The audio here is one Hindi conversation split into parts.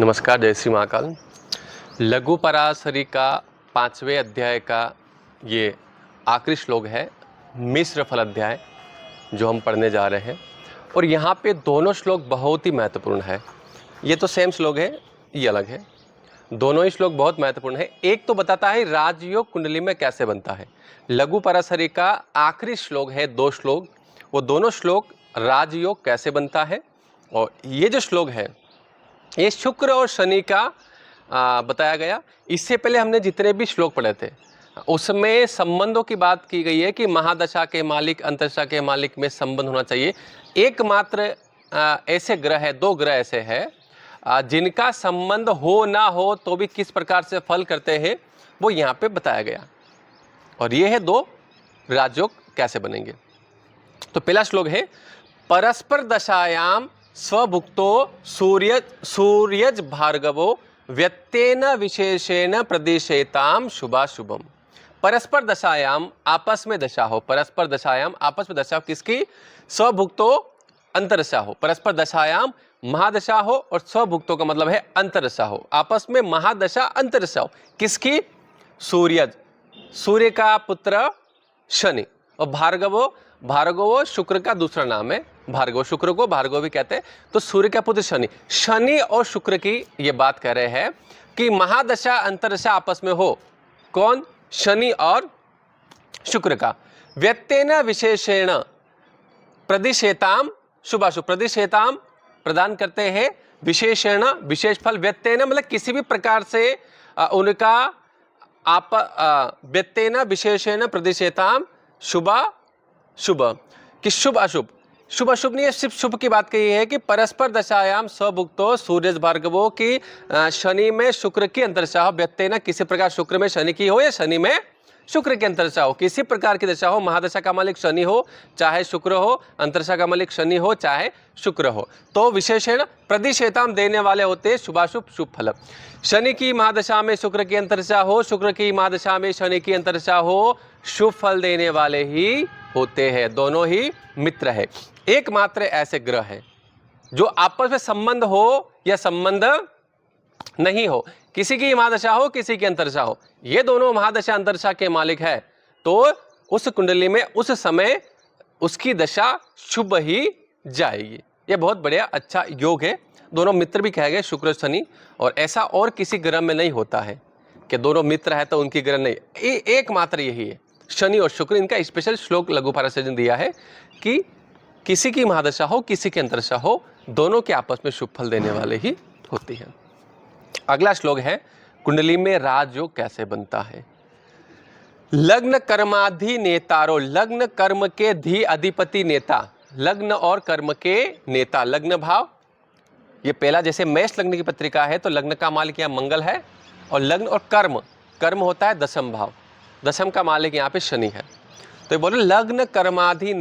नमस्कार, जय श्री महाकाल। लघु पराशरी का 5वें अध्याय का ये आखिरी श्लोक है, मिश्र फल अध्याय, जो हम पढ़ने जा रहे हैं। और यहाँ पे दोनों श्लोक बहुत ही महत्वपूर्ण है। ये तो सेम श्लोक है, ये अलग है। दोनों ही श्लोक बहुत महत्वपूर्ण है। एक तो बताता है राजयोग कुंडली में कैसे बनता है। लघु पराशरी का आखिरी श्लोक है, 2 श्लोक, वो दोनों श्लोक राजयोग कैसे बनता है। और ये जो श्लोक है ये शुक्र और शनि का बताया गया। इससे पहले हमने जितने भी श्लोक पढ़े थे उसमें संबंधों की बात की गई है कि महादशा के मालिक अंतरदशा के मालिक में संबंध होना चाहिए। एकमात्र ऐसे ग्रह है, 2 ग्रह ऐसे हैं जिनका संबंध हो ना हो तो भी किस प्रकार से फल करते हैं, वो यहाँ पे बताया गया। और ये है 2 राजयोग कैसे बनेंगे। तो पहला श्लोक है, परस्पर दशायाम स्वभुक्तो सूर्यज भार्गवो व्यत्येन विशेषेण प्रदिशेताम शुभाशुभम। परस्पर दशायाम आपस में दशा हो, परस्पर दशायाम आपस में दशा हो किसकी? स्वभुक्तो अंतरदशा हो। परस्पर दशायाम महादशा हो और स्वभुक्तों का मतलब है अंतरदशा हो। आपस में महादशा अंतरदशा हो किसकी? सूर्यज, सूर्य का पुत्र शनि, और भार्गवो शुक्र का दूसरा नाम है। भार्गव, शुक्र को भार्गव भी कहते हैं। तो सूर्य का पुत्र शनि, शनि और शुक्र की ये बात कह रहे हैं कि महादशा अंतरदशा आपस में हो। कौन? शनि और शुक्र का। व्यत्येन विशेषेण प्रदिशेताम शुभाशुभ। प्रदिशेताम प्रदान करते हैं, विशेषेण विशेष फल, व्यत्येन मतलब किसी भी प्रकार से उनका व्यत्येन विशेषेण प्रदिशेताम शुभ कि शुभ अशुभ। शुभ अशुभ नहीं है, सिर्फ शुभ की बात कही है कि परस्पर दशायाम स्वभुक्तो सूर्य भार्गवो की शनि में शुक्र की अंतरदशा हो, व्यत्येन किसी प्रकार शुक्र में शनि की हो या शनि में शुक्र की अंतरदशा हो, किसी प्रकार की दशा हो। महादशा का मालिक शनि हो चाहे शुक्र हो, अंतरदशा का मालिक शनि हो चाहे शुक्र हो, तो विशेषण प्रदिशेताम देने वाले होते हैं शुभाशुभ शुभ फल। शनि की महादशा में शुक्र की अंतरदशा हो, शुक्र की महादशा में शनि की अंतरदशा हो, शुभ फल देने वाले ही होते हैं। दोनों ही मित्र है। एकमात्र ऐसे ग्रह हैं जो आपस में संबंध हो या संबंध नहीं हो, किसी की महादशा हो किसी की अंतरदशा हो, ये दोनों महादशा अंतरदशा के मालिक है, तो उस कुंडली में उस समय उसकी दशा शुभ ही जाएगी। ये बहुत बढ़िया अच्छा योग है। दोनों मित्र भी कहे गए, शुक्र शनि, और ऐसा और किसी ग्रह में नहीं होता है कि दोनों मित्र है तो उनकी ग्रह नहीं। एकमात्र यही है, शनि और शुक्र। इनका स्पेशल श्लोक लघु पराशरी ने दिया है कि किसी की महादशा हो किसी की अंतरदशा हो, दोनों के आपस में शुभ फल देने वाले ही होती है। अगला श्लोक है, कुंडली में राजयोग कैसे बनता है। लग्न कर्माधि नेतारो, लग्न कर्म के धी अधिपति नेता, लग्न और कर्म के नेता। लग्न भाव ये पहला, जैसे मेष लग्न की पत्रिका है तो लग्न का मालिक यहाँ मंगल है, और लग्न और कर्म, कर्म होता है दशम भाव, दशम का मालिक यहाँ पे शनि है। तो ये बोले लग्न कर्माधि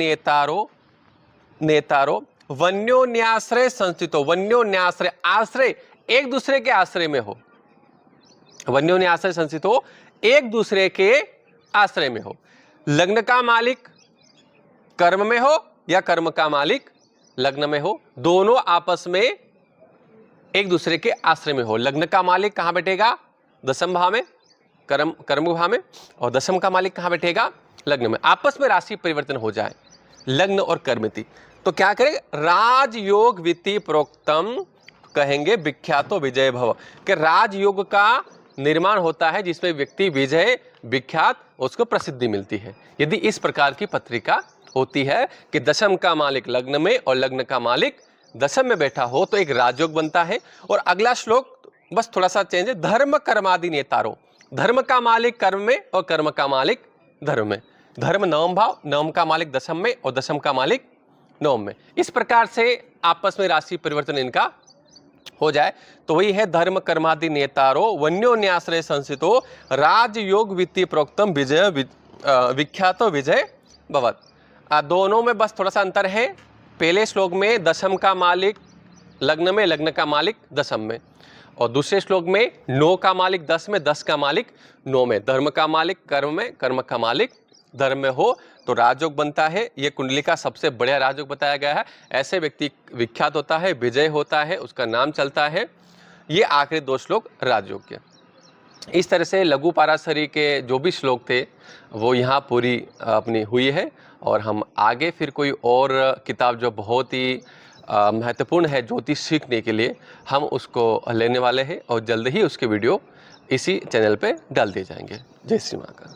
नेतारो वन्योन्याश्रय संस्थितो। वन्योन्याश्रय, आश्रय एक दूसरे के आश्रय में हो। वन्योन्याश्रय संस्थितो, एक दूसरे के आश्रय में हो। लग्न का मालिक कर्म में हो या कर्म का मालिक लग्न में हो, दोनों आपस में एक दूसरे के आश्रय में हो। लग्न का मालिक कहाँ बैठेगा? दशम भाव में, कर्म भाव में, और दशम का मालिक कहाँ बैठेगा? लग्न में। आपस में राशि परिवर्तन हो जाए लग्न और कर्मति, तो क्या करें? राजयोग वित्ति प्रोक्तम कहेंगे विख्यातो विजय भव, कि राजयोग का निर्माण होता है जिसमें व्यक्ति विजय विख्यात उसको प्रसिद्धि मिलती है। यदि इस प्रकार की पत्रिका होती है कि दशम का मालिक लग्न में और लग्न का मालिक दशम में बैठा हो, तो एक राजयोग बनता है। और अगला श्लोक बस थोड़ा सा चेंज है, धर्म कर्मादि नेतारो। धर्म का मालिक कर्म में और कर्म का मालिक धर्म में। धर्म नवम भाव, नवम का मालिक दशम में और दशम का मालिक नवम में। इस प्रकार से आपस में राशि परिवर्तन इनका हो जाए, तो वही है धर्म कर्मादि नेतारो वन्योन्याश्रय संस्थितो राजयोग वित्तीय प्रोक्तम विजय विख्यातो विजय भवत। दोनों में बस थोड़ा सा अंतर है। पहले श्लोक में दशम का मालिक लग्न में, लग्न का मालिक दशम में, और दूसरे श्लोक में 9 का मालिक 10 में, 10 का मालिक 9 में। धर्म का मालिक कर्म में, कर्म का मालिक धर्म में हो तो राजयोग बनता है। ये कुंडली का सबसे बढ़िया राजयोग बताया गया है। ऐसे व्यक्ति विख्यात होता है, विजय होता है, उसका नाम चलता है। ये आखिरी 2 श्लोक राजयोग के। इस तरह से लघु पराशरी के जो भी श्लोक थे वो यहाँ पूरी अपनी हुई है। और हम आगे फिर कोई और किताब जो बहुत ही महत्वपूर्ण है ज्योतिष सीखने के लिए, हम उसको लेने वाले हैं और जल्द ही उसके वीडियो इसी चैनल पे डाल दिए जाएंगे। जय श्री माँ का।